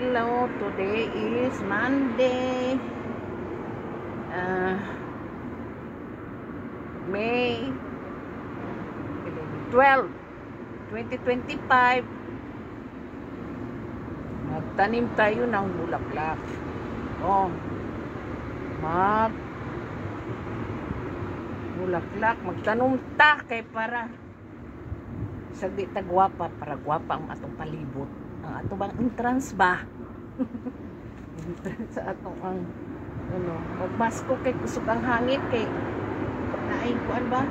Hello, today is Monday, May 12, 2025. Magtanim tayo ng bulaklak. Bulaklak, magtanom ta kay para sa di ta gwapa, para gwapa ang atong palibot. Ang ato bang entrance ba? Entrance sa atong ang magbasko kay kusog ang hangin kay naay kuan ba?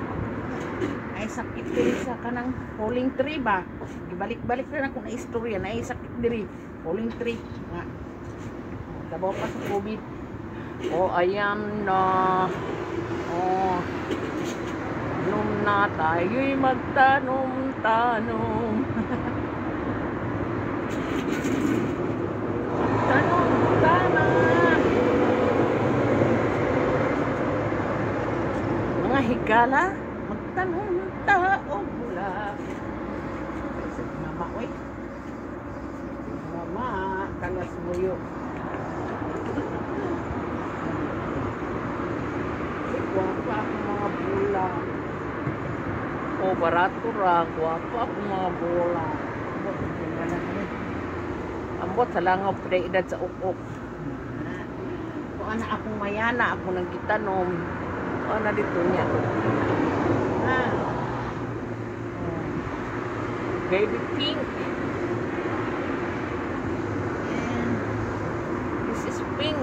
Ay sakit diri sa kanang falling tree ba? Gibalik-balik na ako na istorya na ay sakit diri falling tree nga. Dabaw pa sa COVID. Ayan na. Nung na tayo'y magtanom-tanom. Mga higala, magtanong tao bulak. Mama, oy. Mama, kalas mo yun. Guwapa akong mga bulak. Barato ra, guwapa akong mga bulak. Ambot sa langaw edad sa ukok. Kung ana akong mayana, ako nang gitanom. Na dito niya. Baby pink. And this is pink.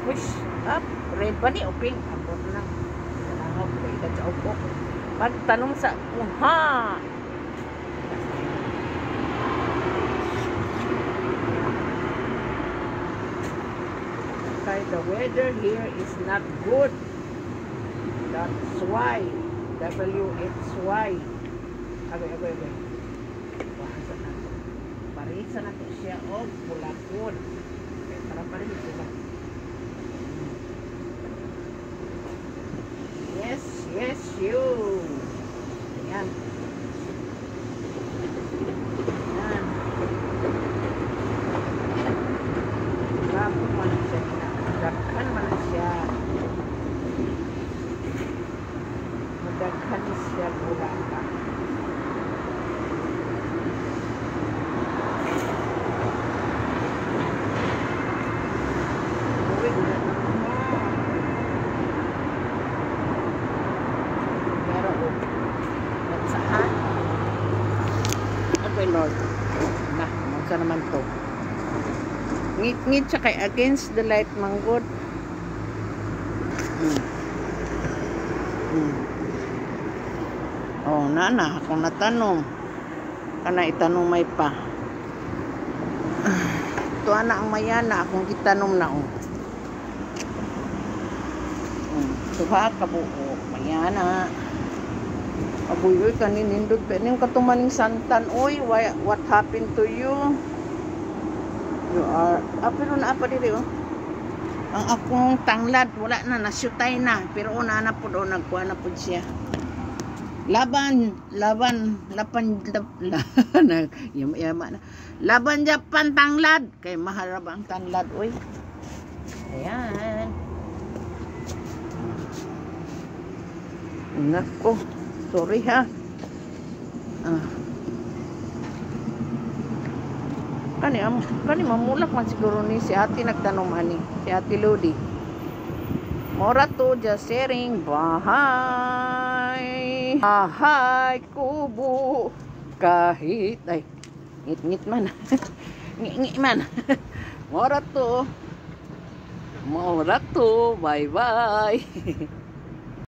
Push up. Red ba ni o pink? Ambot lang. Sa langaw edad sa ukok. Pagtanong sa kuha. The weather here is not good. That's why. WXY. Abay. Parisa na to siya o bulakod. Para pa rin sila. Yes, you. Ayan. Bago pa na siya. Madaghan man siya. Madaghan siya bulaklak. Pero nagsaan? Okay, Lord. Magsa naman to. Ngit-ngit siya kay against the light manggod. Nana, akong natanong. Kana itanong may pa. Ito ana ang mayana, akong gitanom na Suha ka buo, mayana. Abuyoy kaninindod pa. Yung katumaning santan, oy, what happened to you? You are, pero naapa diri ang akong tanglad wala na, nasyutay na, pero na po nagkuha na po siya. Laban Japan tanglad kay maharap ang tanglad oy. Ayan, nako, sorry ha. Kani mamulak man siguro ni si ate nagtanom ani, si ate Lodi. Mora to just sharing bahay kubo kahit ay ngit man ngit man. Mora to bye